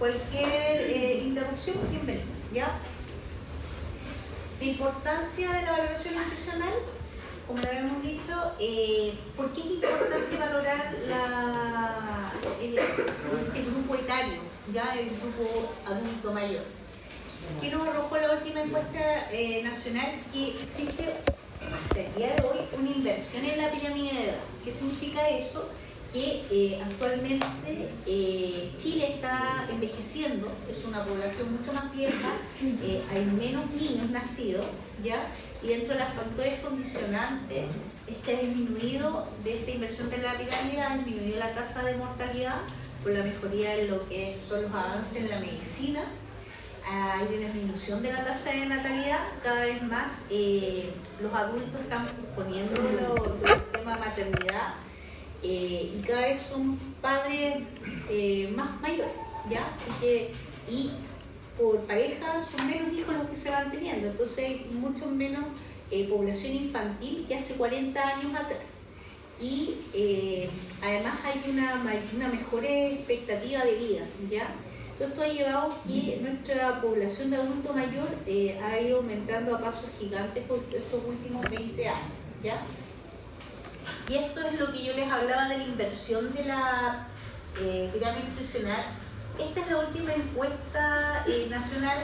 Cualquier interrupción, bienvenido, ¿ya? La importancia de la valoración nutricional, como lo habíamos dicho, ¿por qué es importante valorar este grupo etario, ya el grupo adulto mayor? ¿Qué nos arrojó la última encuesta nacional? Que existe hasta el día de hoy una inversión en la pirámide de edad. ¿Qué significa eso? Que actualmente Chile está envejeciendo, es una población mucho más vieja, hay menos niños nacidos, ¿ya? Y dentro de los factores condicionantes, ha disminuido de esta inversión de la pirámide, ha disminuido la tasa de mortalidad por la mejoría de lo que son los avances en la medicina. Hay una disminución de la tasa de natalidad, cada vez más los adultos están posponiendo el tema de maternidad. Y cada vez son padres más mayores, ¿ya? Así que, y por pareja son menos hijos los que se van teniendo, entonces hay mucho menos población infantil que hace 40 años atrás. Y además hay una mejor expectativa de vida, ¿ya? Esto ha llevado a que nuestra población de adulto mayor ha ido aumentando a pasos gigantes por estos últimos 20 años, ¿ya? Y esto es lo que yo les hablaba de la inversión de la pirámide nutricional. Esta es la última encuesta nacional.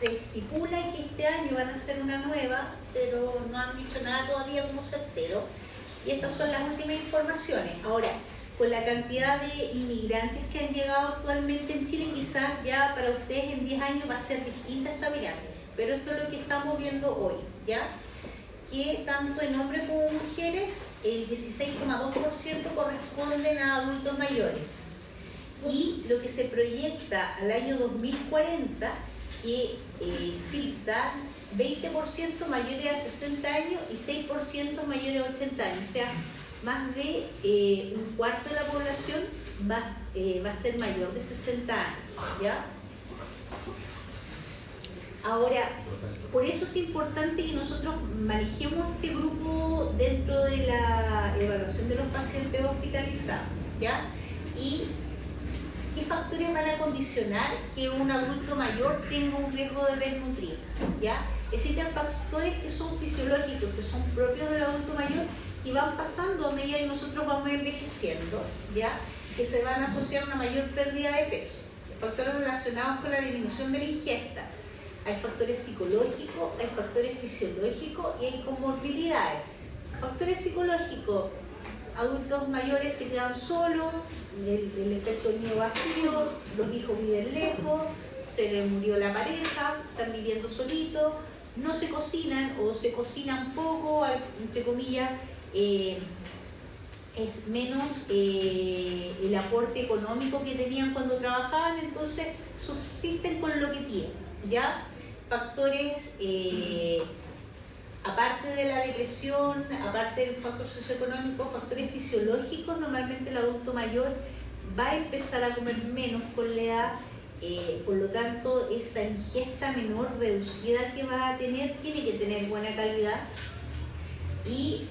Se estipula que este año van a hacer una nueva, pero no han dicho nada todavía como certero. Y estas son las últimas informaciones. Ahora, con la cantidad de inmigrantes que han llegado actualmente en Chile, quizás ya para ustedes en 10 años va a ser distinta esta pirámide. Pero esto es lo que estamos viendo hoy, ¿ya? Que tanto en hombres como mujeres, el 16,2% corresponden a adultos mayores. Y lo que se proyecta al año 2040, que sí, está 20% mayores a 60 años y 6% mayores a 80 años. O sea, más de un cuarto de la población va a ser mayor de 60 años, ¿ya? Ahora, por eso es importante que nosotros manejemos este grupo dentro de la evaluación de los pacientes hospitalizados, ¿ya? Y qué factores van a condicionar que un adulto mayor tenga un riesgo de desnutrir, ¿ya? Existen factores que son fisiológicos, que son propios del adulto mayor y van pasando a medida que nosotros vamos envejeciendo, ¿ya? Que se van a asociar a una mayor pérdida de peso. Factores relacionados con la disminución de la ingesta. Hay factores psicológicos, hay factores fisiológicos y hay comorbilidades. Factores psicológicos, adultos mayores se quedan solos, el efecto del nido vacío, los hijos viven lejos, se les murió la pareja, están viviendo solitos, no se cocinan o se cocinan poco, entre comillas, es menos el aporte económico que tenían cuando trabajaban, entonces subsisten con lo que tienen, ¿ya? Factores, aparte de la depresión, aparte del factor socioeconómico, factores fisiológicos, normalmente el adulto mayor va a empezar a comer menos con la edad, por lo tanto esa ingesta menor, reducida que va a tener, tiene que tener buena calidad y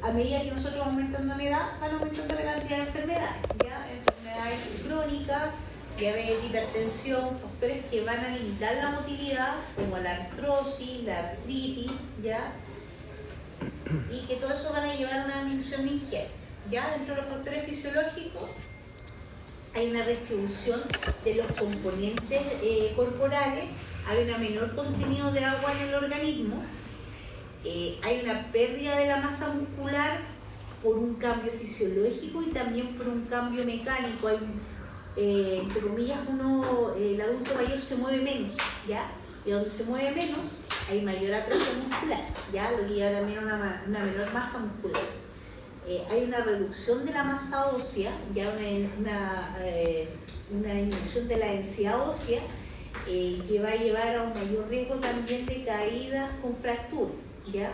a medida que nosotros vamos aumentando en edad, van aumentando la cantidad de enfermedades, ¿ya? Enfermedades crónicas, diabetes, hipertensión, factores que van a limitar la motilidad, como la artrosis, la artritis, ¿ya? Y que todo eso van a llevar a una disminución de ingesta, ¿ya? Dentro de los factores fisiológicos hay una distribución de los componentes corporales, hay un menor contenido de agua en el organismo, hay una pérdida de la masa muscular por un cambio fisiológico y también por un cambio mecánico. Hay entre comillas, el adulto mayor se mueve menos, ¿ya? Y donde se mueve menos, hay mayor atrofia muscular, ¿ya? Lo que lleva también a una menor masa muscular. Hay una reducción de la masa ósea, ya una disminución de la densidad ósea, que va a llevar a un mayor riesgo también de caídas con fractura, ¿ya?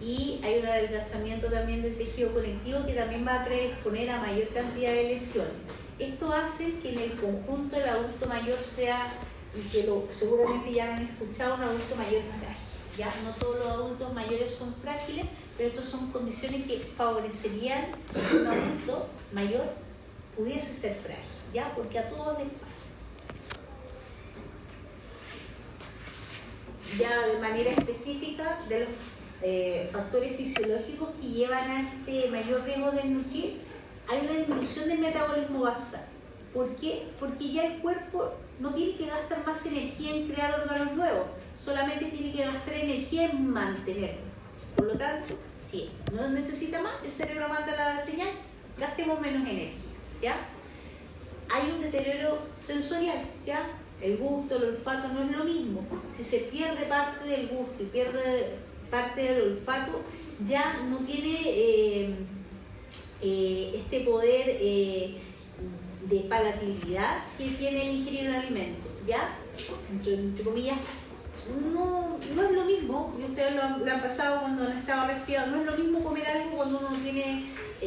Y hay un adelgazamiento también del tejido conectivo que también va a predisponer a mayor cantidad de lesiones. Esto hace que en el conjunto el adulto mayor sea, y que seguramente ya han escuchado, un adulto mayor frágil, ¿ya? No todos los adultos mayores son frágiles, pero estas son condiciones que favorecerían que un adulto mayor pudiese ser frágil, ¿ya? Porque a todos les pasa. ya de manera específica de los factores fisiológicos que llevan a este mayor riesgo de desnutrir, hay una disminución del metabolismo basal. ¿Por qué? Porque ya el cuerpo no tiene que gastar más energía en crear órganos nuevos, solamente tiene que gastar energía en mantenerlos. Por lo tanto, si no necesita más, el cerebro manda la señal, gastemos menos energía, ¿ya? Hay un deterioro sensorial, ¿ya? El gusto, el olfato no es lo mismo. Si se pierde parte del gusto y pierde parte del olfato, ya no tiene este poder de palatabilidad que tiene el ingerir un alimento, ¿ya? Entre comillas, no es lo mismo, y ustedes lo han pasado cuando han estado resfriados, no es lo mismo comer algo cuando uno no tiene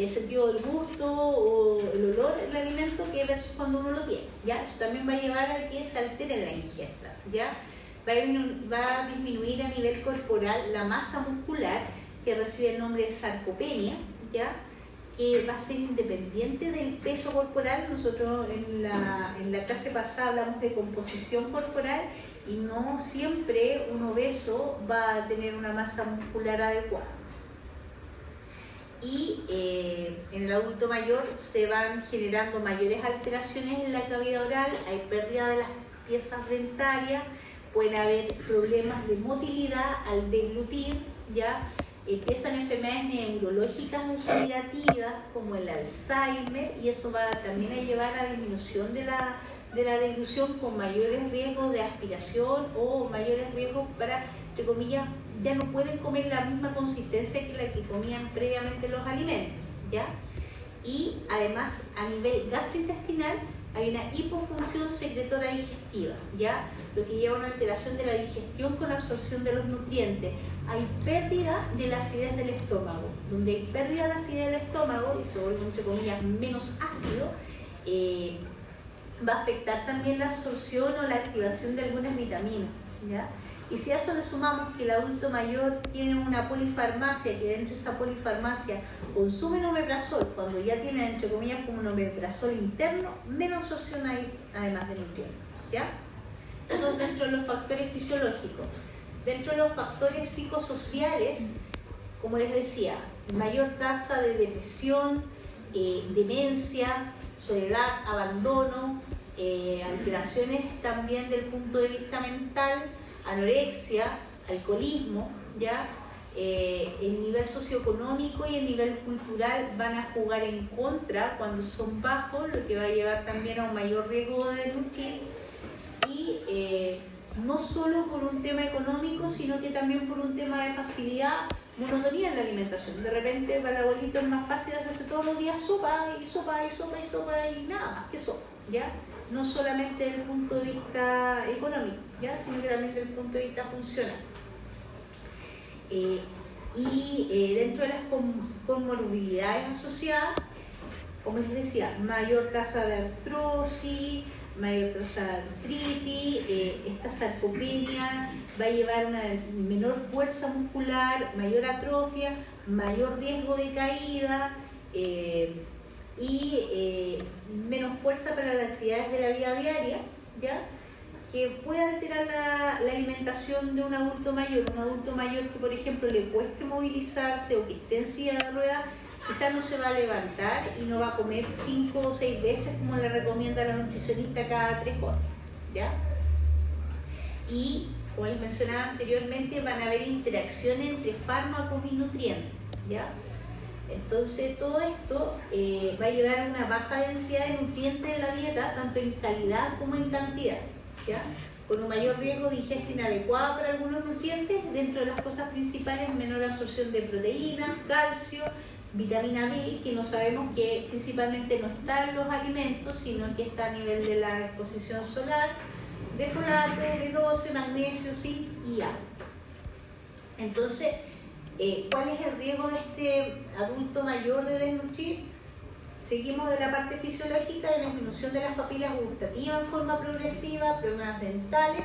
sentido del gusto o el olor del alimento que versus cuando uno lo tiene, ¿ya? Eso también va a llevar a que se altere la ingesta, ¿ya? Va a disminuir a nivel corporal la masa muscular que recibe el nombre de sarcopenia, ¿ya? Que va a ser independiente del peso corporal. Nosotros en la clase pasada hablamos de composición corporal y no siempre un obeso va a tener una masa muscular adecuada. Y en el adulto mayor se van generando mayores alteraciones en la cavidad oral, hay pérdida de las piezas dentarias, pueden haber problemas de motilidad al deglutir, ¿ya? Empiezan enfermedades neurológicas degenerativas como el Alzheimer, y eso va también a llevar a disminución de la deglución con mayores riesgos de aspiración o mayores riesgos para, entre comillas, ya no pueden comer la misma consistencia que la que comían previamente los alimentos, ¿ya? Y además a nivel gastrointestinal hay una hipofunción secretora digestiva, ¿ya? Lo que lleva a una alteración de la digestión con absorción de los nutrientes. Hay pérdida de la acidez del estómago. Donde hay pérdida de la acidez del estómago y se vuelve, entre comillas, menos ácido, va a afectar también la absorción o la activación de algunas vitaminas, ¿ya? Y si a eso le sumamos que el adulto mayor tiene una polifarmacia, que dentro de esa polifarmacia consumen omeprazol, cuando ya tienen, entre comillas, como un omeprazol interno, menos absorción hay, además de nutrientes, ¿ya? Eso dentro de los factores fisiológicos. Dentro de los factores psicosociales, como les decía, mayor tasa de depresión, demencia, soledad, abandono, alteraciones también del punto de vista mental, anorexia, alcoholismo, ¿ya? El nivel socioeconómico y el nivel cultural van a jugar en contra cuando son bajos, lo que va a llevar también a un mayor riesgo de desnutrir, y no solo por un tema económico, sino que también por un tema de facilidad, monotonía en la alimentación. De repente para el abuelito es más fácil hacerse todos los días sopa y sopa y sopa y sopa y nada más que sopa, ¿ya? No solamente desde el punto de vista económico, ¿ya? Sino que también desde el punto de vista funcional. Dentro de las comorbilidades asociadas, como les decía, mayor tasa de artrosis, mayor tasa de artritis, esta sarcopenia va a llevar una menor fuerza muscular, mayor atrofia, mayor riesgo de caída y menos fuerza para las actividades de la vida diaria, ¿ya? Que puede alterar la alimentación de un adulto mayor que, por ejemplo, le cueste movilizarse o que esté en silla de ruedas, quizás no se va a levantar y no va a comer 5 o 6 veces como le recomienda la nutricionista cada 3 horas, ¿ya? Y, como les mencionaba anteriormente, van a haber interacciones entre fármacos y nutrientes, ¿ya? Entonces, todo esto va a llevar a una baja densidad de nutrientes en la dieta, tanto en calidad como en cantidad, ¿ya? Con un mayor riesgo de ingesta inadecuada para algunos nutrientes, dentro de las cosas principales, menor absorción de proteínas, calcio, vitamina D, que no sabemos que principalmente no está en los alimentos, sino que está a nivel de la exposición solar, de folato, B12, magnesio, zinc y agua. Entonces, ¿cuál es el riesgo de este adulto mayor de desnutrir? Seguimos de la parte fisiológica, de la disminución de las papilas gustativas en forma progresiva, problemas dentales,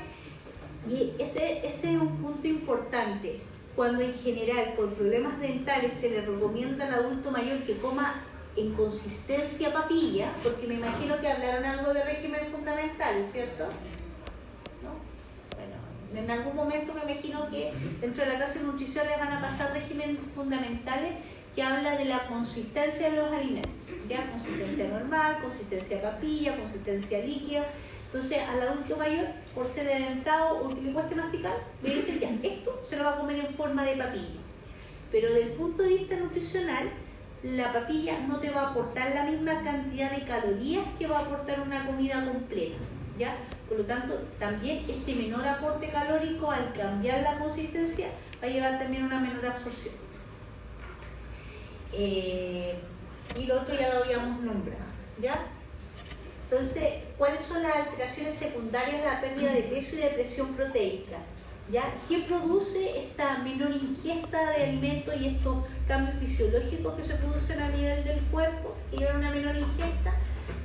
y ese es un punto importante. Cuando en general por problemas dentales se le recomienda al adulto mayor que coma en consistencia papilla, porque me imagino que hablaron algo de régimen fundamental, ¿cierto? ¿No? Bueno, en algún momento me imagino que dentro de la clase de nutrición les van a pasar regímenes fundamentales que habla de la consistencia de los alimentos, ¿ya? Consistencia normal, consistencia papilla, consistencia líquida. Entonces al adulto mayor, por ser edentado o que le cueste masticar, le dicen ya, esto se lo va a comer en forma de papilla. Pero desde el punto de vista nutricional, la papilla no te va a aportar la misma cantidad de calorías que va a aportar una comida completa, ¿ya? Por lo tanto, también este menor aporte calórico, al cambiar la consistencia, va a llevar también una menor absorción. Y lo otro ya lo habíamos nombrado, ¿ya? Entonces, ¿cuáles son las alteraciones secundarias? La pérdida de peso y de presión proteica, ¿ya? ¿Qué produce esta menor ingesta de alimentos y estos cambios fisiológicos que se producen a nivel del cuerpo, que llevan a una menor ingesta,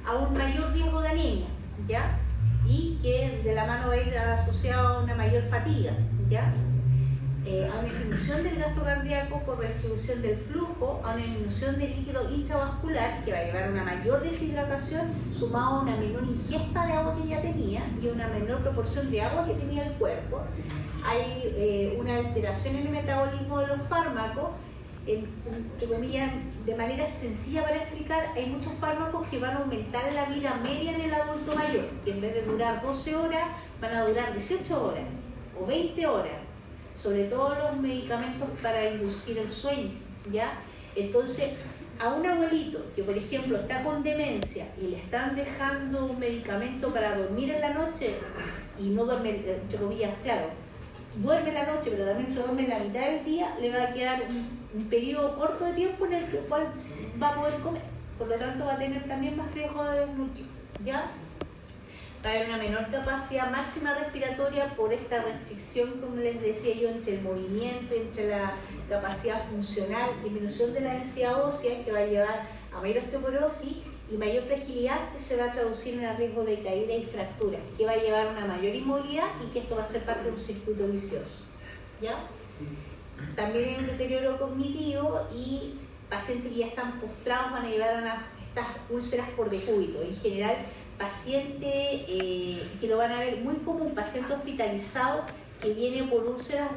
a un mayor riesgo de anemia, ¿ya? Y que de la mano va a ir asociado a una mayor fatiga, ¿ya? A una disminución del gasto cardíaco por redistribución del flujo, a una disminución del líquido intravascular que va a llevar a una mayor deshidratación sumado a una menor ingesta de agua que ya tenía y una menor proporción de agua que tenía el cuerpo. Hay una alteración en el metabolismo de los fármacos, entre comillas, de manera sencilla para explicar, hay muchos fármacos que van a aumentar la vida media en el adulto mayor, que en vez de durar 12 horas van a durar 18 horas o 20 horas. Sobre todo los medicamentos para inducir el sueño, ¿ya? Entonces, a un abuelito que, por ejemplo, está con demencia y le están dejando un medicamento para dormir en la noche y no duerme, entre comillas, claro, duerme en la noche, pero también se duerme en la mitad del día, le va a quedar un periodo corto de tiempo en el cual va a poder comer. Por lo tanto, va a tener también más riesgo de desnutrición, ¿ya? Va a haber una menor capacidad máxima respiratoria por esta restricción, como les decía yo, entre el movimiento, entre la capacidad funcional, disminución de la densidad ósea que va a llevar a mayor osteoporosis y mayor fragilidad que se va a traducir en el riesgo de caída y fractura, que va a llevar a una mayor inmovilidad y que esto va a ser parte de un circuito vicioso, ¿ya? También hay un deterioro cognitivo y pacientes que ya están postrados van a llevar a estas úlceras por decúbito. En general, paciente que lo van a ver muy común, paciente hospitalizado que viene por úlceras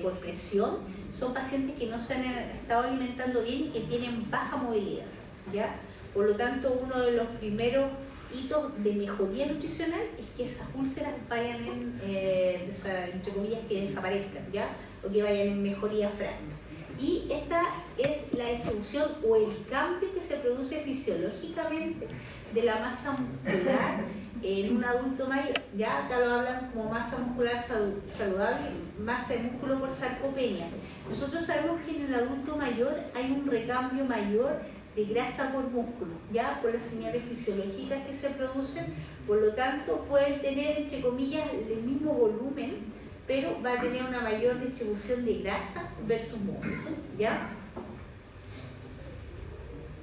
por presión, son pacientes que no se han estado alimentando bien y que tienen baja movilidad, ¿ya? Por lo tanto, uno de los primeros hitos de mejoría nutricional es que esas úlceras vayan entre comillas, que desaparezcan, ¿ya? O que vayan en mejoría franca. Y esta es la distribución o el cambio que se produce fisiológicamente de la masa muscular en un adulto mayor. Ya acá lo hablan como masa muscular saludable, masa de músculo por sarcopenia. Nosotros sabemos que en el adulto mayor hay un recambio mayor de grasa por músculo, ya por las señales fisiológicas que se producen, por lo tanto pueden tener, entre comillas, el mismo volumen, pero va a tener una mayor distribución de grasa versus músculo, ¿ya?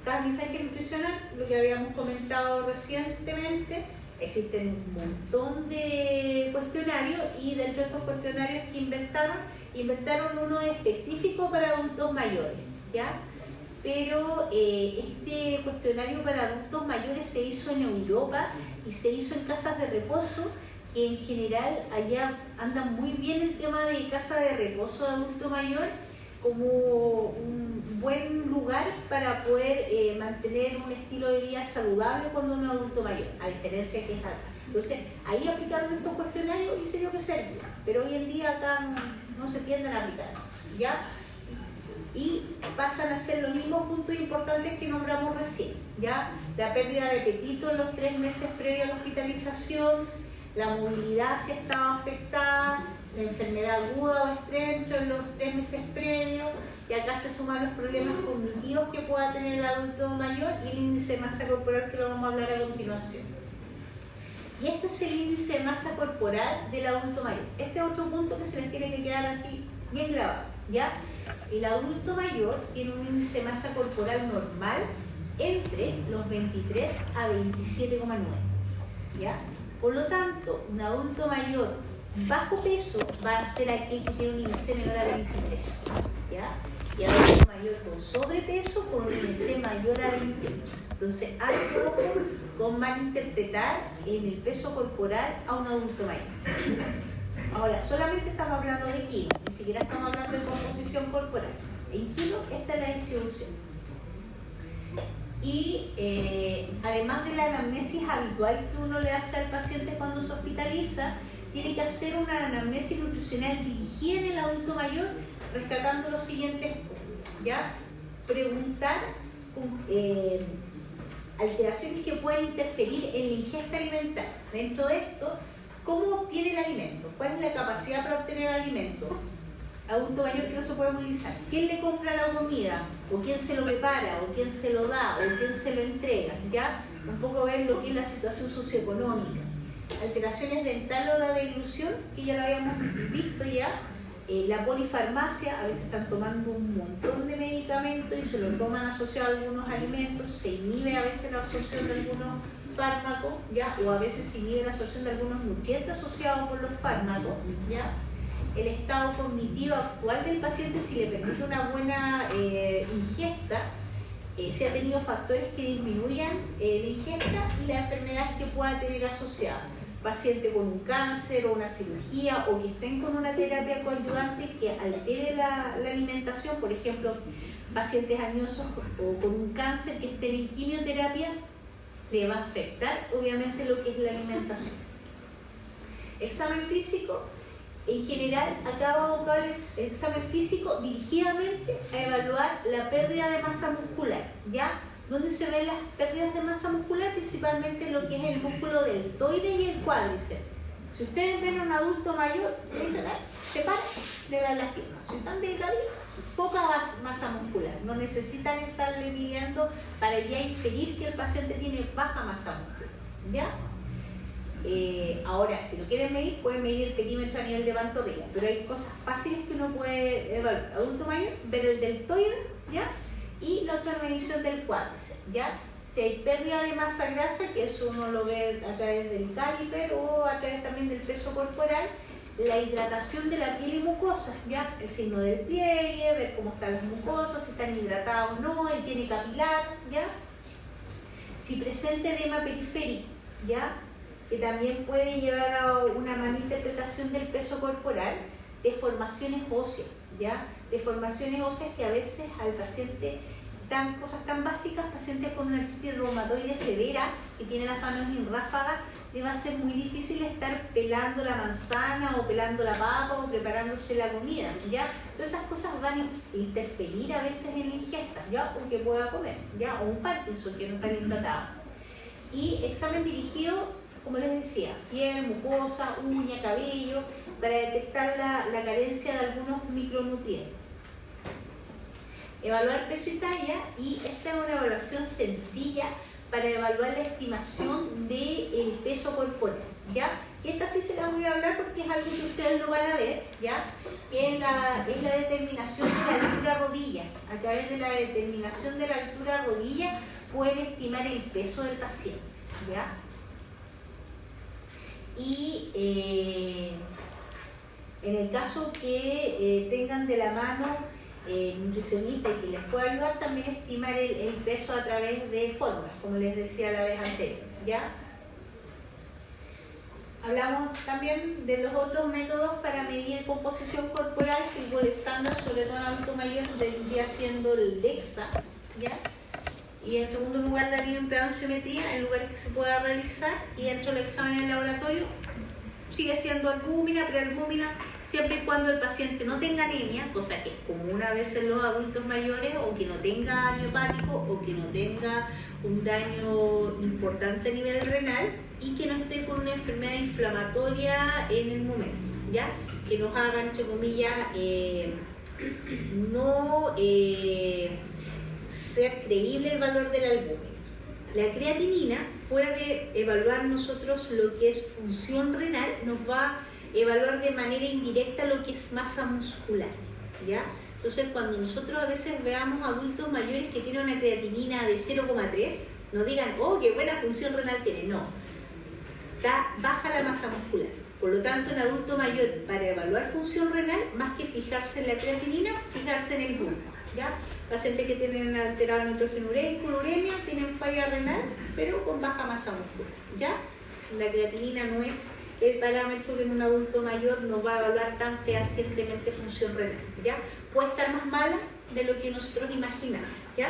Tamizaje nutricional, lo que habíamos comentado recientemente, existen un montón de cuestionarios y dentro de estos cuestionarios que inventaron uno específico para adultos mayores, ¿ya? Pero este cuestionario para adultos mayores se hizo en Europa y se hizo en casas de reposo, que en general allá anda muy bien el tema de casa de reposo de adulto mayor como un buen lugar para poder mantener un estilo de vida saludable cuando uno es adulto mayor, a diferencia que es acá. Entonces, ahí aplicaron estos cuestionarios y se vio que servía, pero hoy en día acá no se tienden a aplicar, ¿ya? Y pasan a ser los mismos puntos importantes que nombramos recién, ¿ya? La pérdida de apetito en los 3 meses previos a la hospitalización, la movilidad si estaba afectada, la enfermedad aguda o estrecho en los 3 meses previos, y acá se suman los problemas cognitivos que pueda tener el adulto mayor y el índice de masa corporal, que lo vamos a hablar a continuación. Y este es el índice de masa corporal del adulto mayor. Este es otro punto que se les tiene que quedar así bien grabado, ¿ya? El adulto mayor tiene un índice de masa corporal normal entre los 23 a 27,9, ¿ya? Por lo tanto, un adulto mayor bajo peso va a ser aquel que tiene un índice menor a 23, ¿ya? Y adulto mayor con sobrepeso con un índice mayor a 28. Entonces, algo con malinterpretar en el peso corporal a un adulto mayor. Ahora, solamente estamos hablando de kilos, ni siquiera estamos hablando de composición corporal. En kilos, esta es la distribución. Y además de la anamnesis habitual que uno le hace al paciente cuando se hospitaliza, tiene que hacer una anamnesis nutricional dirigida en el adulto mayor, rescatando los siguientes puntos, ¿ya? Preguntar alteraciones que pueden interferir en la ingesta alimentaria. Dentro de esto, ¿cómo obtiene el alimento? ¿Cuál es la capacidad para obtener el alimento? Adulto mayor que no se puede movilizar. ¿Quién le compra la comida? ¿O quién se lo prepara? ¿O quién se lo da? ¿O quién se lo entrega? ¿Ya? Un poco ver lo que es la situación socioeconómica. Alteraciones dentales o la deglución, que ya lo habíamos visto ya. La polifarmacia, a veces están tomando un montón de medicamentos y se lo toman asociado a algunos alimentos, se inhibe a veces la absorción de algunos fármacos, ¿ya? O a veces se inhibe la absorción de algunos nutrientes asociados con los fármacos, ¿ya? El estado cognitivo actual del paciente, si le permite una buena ingesta, si ha tenido factores que disminuyan la ingesta y las enfermedades que pueda tener asociadas. Paciente con un cáncer o una cirugía o que estén con una terapia coadyuvante que altere la alimentación, por ejemplo, pacientes añosos o con un cáncer que estén en quimioterapia, le va a afectar obviamente lo que es la alimentación. Examen físico, en general, acá va a abocar el examen físico dirigidamente a evaluar la pérdida de masa muscular, ¿ya? Donde se ven las pérdidas de masa muscular, principalmente lo que es el músculo deltoides y el cuádriceps. Si ustedes ven a un adulto mayor, le dicen, se para de dar las piernas. Si están delgaditos, poca masa muscular. No necesitan estarle midiendo para ya inferir que el paciente tiene baja masa muscular, ¿ya? Ahora, si lo quieren medir, pueden medir el perímetro a nivel de pantorrilla, pero hay cosas fáciles que uno puede evaluar. Adulto mayor, ver el deltoide, ¿ya? Y la otra medición del cuádriceps, ¿ya? Si hay pérdida de masa grasa, que eso uno lo ve a través del caliper o a través también del peso corporal, la hidratación de la piel y mucosas, ¿ya? El signo del pliegue, ver cómo están las mucosas, si están hidratadas o no, el higiene capilar, ¿ya? Si presenta edema periférico, ¿ya? Que también puede llevar a una mala interpretación del peso corporal, deformaciones óseas, ¿ya? Deformaciones óseas que a veces al paciente, cosas tan básicas, pacientes con una artritis reumatoide severa, que tiene las manos en ráfaga, le va a ser muy difícil estar pelando la manzana o pelando la papa o preparándose la comida, ¿ya? Todas esas cosas van a interferir a veces en la ingesta, ¿ya? O que pueda comer, ¿ya? O un Parkinson que no está bien tratado. Y examen dirigido, como les decía, piel, mucosa, uña, cabello, para detectar la carencia de algunos micronutrientes. Evaluar peso y talla, y esta es una evaluación sencilla para evaluar la estimación del peso corporal, ¿ya? Y esta sí se la voy a hablar porque es algo que ustedes lo van a ver, ¿ya? Que es la determinación de la altura rodilla. A través de la determinación de la altura rodilla pueden estimar el peso del paciente, ¿ya? Y en el caso que tengan de la mano nutricionista y que les pueda ayudar, también estimar el peso a través de fórmulas, como les decía la vez anterior, ¿ya? Hablamos también de los otros métodos para medir composición corporal, que el estándar, sobre todo en adulto mayor, vendría siendo el DEXA, ¿ya? Y en segundo lugar la bioimpedanciometría, en lugar que se pueda realizar, y dentro del examen en el laboratorio sigue siendo albúmina, prealbúmina, siempre y cuando el paciente no tenga anemia, cosa que es común a veces en los adultos mayores, o que no tenga daño hepático, o que no tenga un daño importante a nivel renal, y que no esté con una enfermedad inflamatoria en el momento, ¿ya? Que nos haga, entre comillas, no ser creíble el valor del albúmina. La creatinina, fuera de evaluar nosotros lo que es función renal, nos va a evaluar de manera indirecta lo que es masa muscular, ¿ya? Entonces, cuando nosotros a veces veamos adultos mayores que tienen una creatinina de 0,3, no digan, oh, qué buena función renal tiene, no. Está baja la masa muscular. Por lo tanto, en adulto mayor, para evaluar función renal, más que fijarse en la creatinina, fijarse en el glúcido, ¿ya? Pacientes que tienen alterado el nitrógeno ureico, uremia, tienen falla renal, pero con baja masa muscular, ¿ya? La creatinina no es el parámetro que en un adulto mayor no va a evaluar tan fehacientemente función renal, ¿ya? Puede estar más mala de lo que nosotros imaginamos, ¿ya?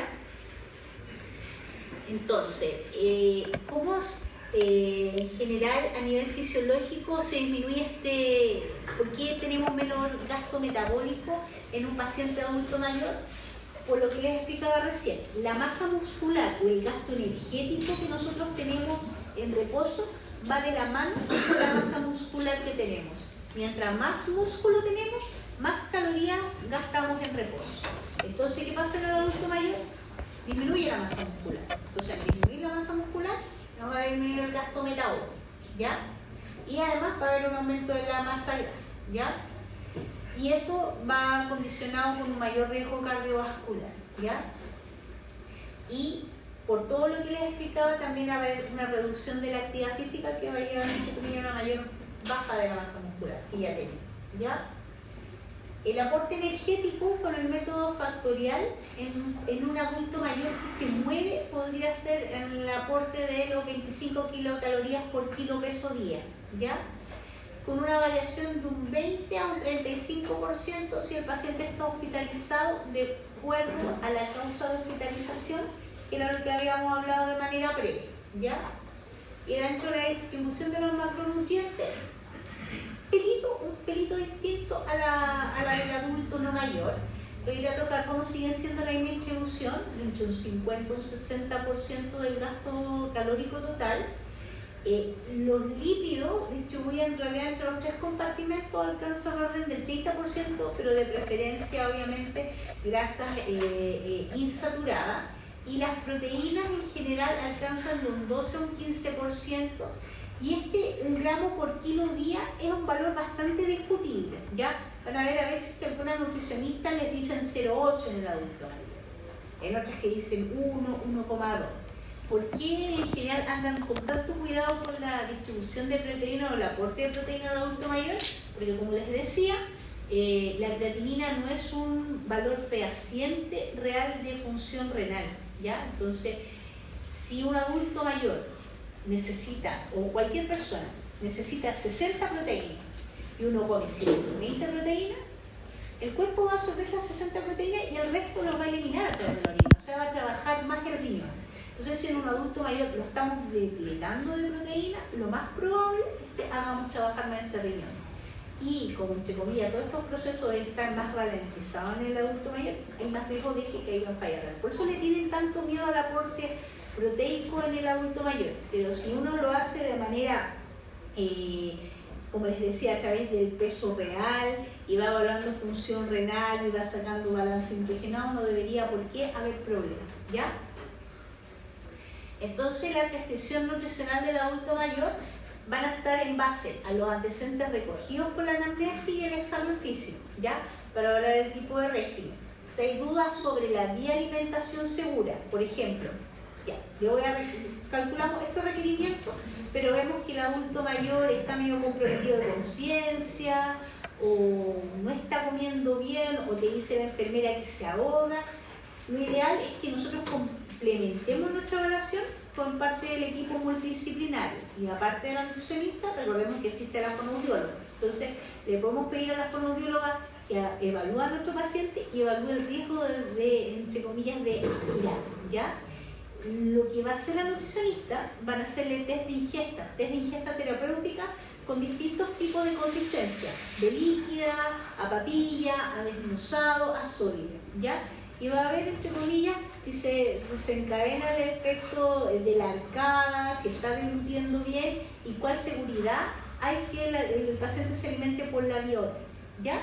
Entonces, ¿cómo en general a nivel fisiológico se disminuye por qué tenemos menor gasto metabólico en un paciente adulto mayor? Por lo que les explicaba recién, la masa muscular o el gasto energético que nosotros tenemos en reposo va de la mano con la masa muscular que tenemos. Mientras más músculo tenemos, más calorías gastamos en reposo. Entonces, ¿qué pasa en el adulto mayor? Disminuye la masa muscular. Entonces, al disminuir la masa muscular, nos va a disminuir el gasto metabólico, ¿ya? Y además va a haber un aumento de la masa grasa, ¿ya? Y eso va condicionado con un mayor riesgo cardiovascular, ¿ya? Y por todo lo que les explicaba, también va a haber una reducción de la actividad física que va a llevar a una mayor baja de la masa muscular que ya tenemos, ¿ya? El aporte energético con el método factorial en un adulto mayor que se mueve podría ser el aporte de los 25 kilocalorías por kilo peso día, ¿ya? Con una variación de un 20 a un 35% si el paciente está hospitalizado de acuerdo a la causa de hospitalización, que era lo que habíamos hablado de manera previa, ¿ya? Y dentro de la distribución de los macronutrientes, un pelito distinto a la del adulto no mayor. Voy a ir a tocar cómo sigue siendo la misma distribución, entre un 50 y un 60% del gasto calórico total. Los lípidos distribuyen en realidad entre los tres compartimentos, alcanzan el orden del 30%, pero de preferencia obviamente grasas insaturadas, y las proteínas en general alcanzan de un 12 a un 15%, y un gramo por kilo día es un valor bastante discutible, ¿ya? Van a ver a veces que algunas nutricionistas les dicen 0,8 en el adulto mayor, en otras que dicen 1, 1,2. ¿Por qué en general andan con tanto cuidado con la distribución de proteína o el aporte de proteína al adulto mayor? Porque como les decía, la creatinina no es un valor fehaciente real de función renal, ¿ya? Entonces, si un adulto mayor necesita, o cualquier persona, necesita 60 proteínas y uno come 120 proteínas, el cuerpo va a absorber las 60 proteínas y el resto lo va a eliminar a través de la orina, o sea, va a trabajar más el riñón. Entonces, si en un adulto mayor lo estamos depletando de proteína, lo más probable es que hagamos trabajar más ese riñón. Y como entre comillas, todos estos procesos están más ralentizados en el adulto mayor, hay más riesgo de que caigan fallas. Por eso le tienen tanto miedo al aporte proteico en el adulto mayor. Pero si uno lo hace de manera, como les decía, a través del peso real, y va evaluando función renal y va sacando balance nitrogenado, no debería por qué haber problemas, ¿ya? Entonces, la prescripción nutricional del adulto mayor van a estar en base a los antecedentes recogidos por la anamnesis y el examen físico, ¿ya? Para hablar del tipo de régimen. Si hay dudas sobre la vía de alimentación segura, por ejemplo, ya, calculamos estos requerimientos, pero vemos que el adulto mayor está medio comprometido de conciencia, o no está comiendo bien, o te dice la enfermera que se ahoga. Lo ideal es que nosotros complementemos nuestra evaluación con parte del equipo multidisciplinario, y aparte de la nutricionista, recordemos que existe la fonoaudióloga. Entonces, le podemos pedir a la fonoaudióloga que evalúe a nuestro paciente y evalúe el riesgo de entre comillas, de aspirar, ¿ya? Lo que va a hacer la nutricionista, van a hacerle test de ingesta terapéutica con distintos tipos de consistencia, de líquida, a papilla, a desmenuzado, a sólida, ¿ya? Y va a ver, entre comillas, si se desencadena el efecto de la arcada, si está diluyendo bien y cuál seguridad hay que el paciente se alimente por la vía oral, ¿ya?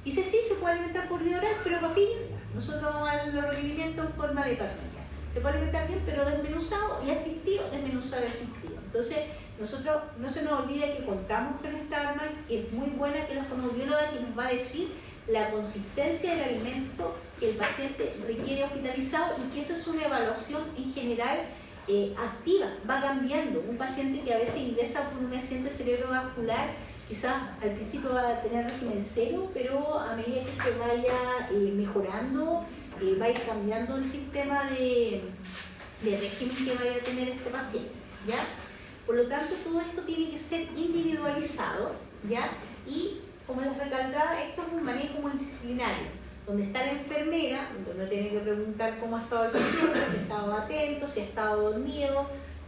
Dice sí, se puede alimentar por vía oral, pero papilla, nosotros vamos a dar los requerimientos en forma de papilla. Se puede alimentar bien, pero desmenuzado, y asistido, desmenuzado y asistido. Entonces, nosotros no se nos olvide que contamos con esta arma, que es muy buena, que es la fonoaudióloga, que nos va a decir la consistencia del alimento que el paciente requiere hospitalizado, y que esa es una evaluación en general activa, va cambiando. Un paciente que a veces ingresa por un accidente cerebrovascular, quizás al principio va a tener régimen cero, pero a medida que se vaya mejorando, va a ir cambiando el sistema de régimen que vaya a tener este paciente, ¿ya? Por lo tanto, todo esto tiene que ser individualizado, ¿ya? Y, como les recalcaba, esto es un manejo multidisciplinario, donde está la enfermera, donde uno tiene que preguntar cómo ha estado el paciente, si ha estado atento, si ha estado dormido,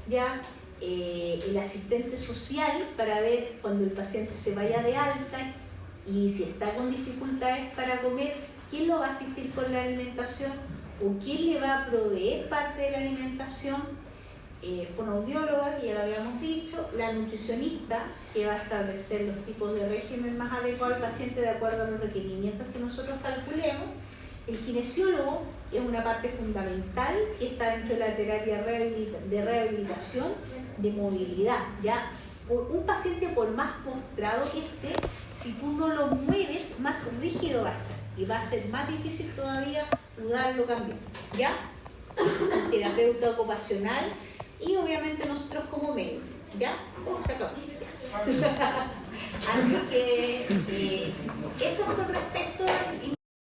¿ya? El asistente social para ver cuando el paciente se vaya de alta y si está con dificultades para comer, quién lo va a asistir con la alimentación o quién le va a proveer parte de la alimentación. Fonoaudióloga, que ya lo habíamos dicho, la nutricionista, que va a establecer los tipos de régimen más adecuados al paciente de acuerdo a los requerimientos que nosotros calculemos. El kinesiólogo, que es una parte fundamental, que está dentro de la terapia de rehabilitación de movilidad. ¿Ya? Un paciente, por más postrado que esté, si tú no lo mueves, más rígido va a estar y va a ser más difícil todavía mudarlo, cambiar. ¿Ya? El terapeuta ocupacional y obviamente nosotros como médicos. ¿Ya? Se acabó. Así que eso con respecto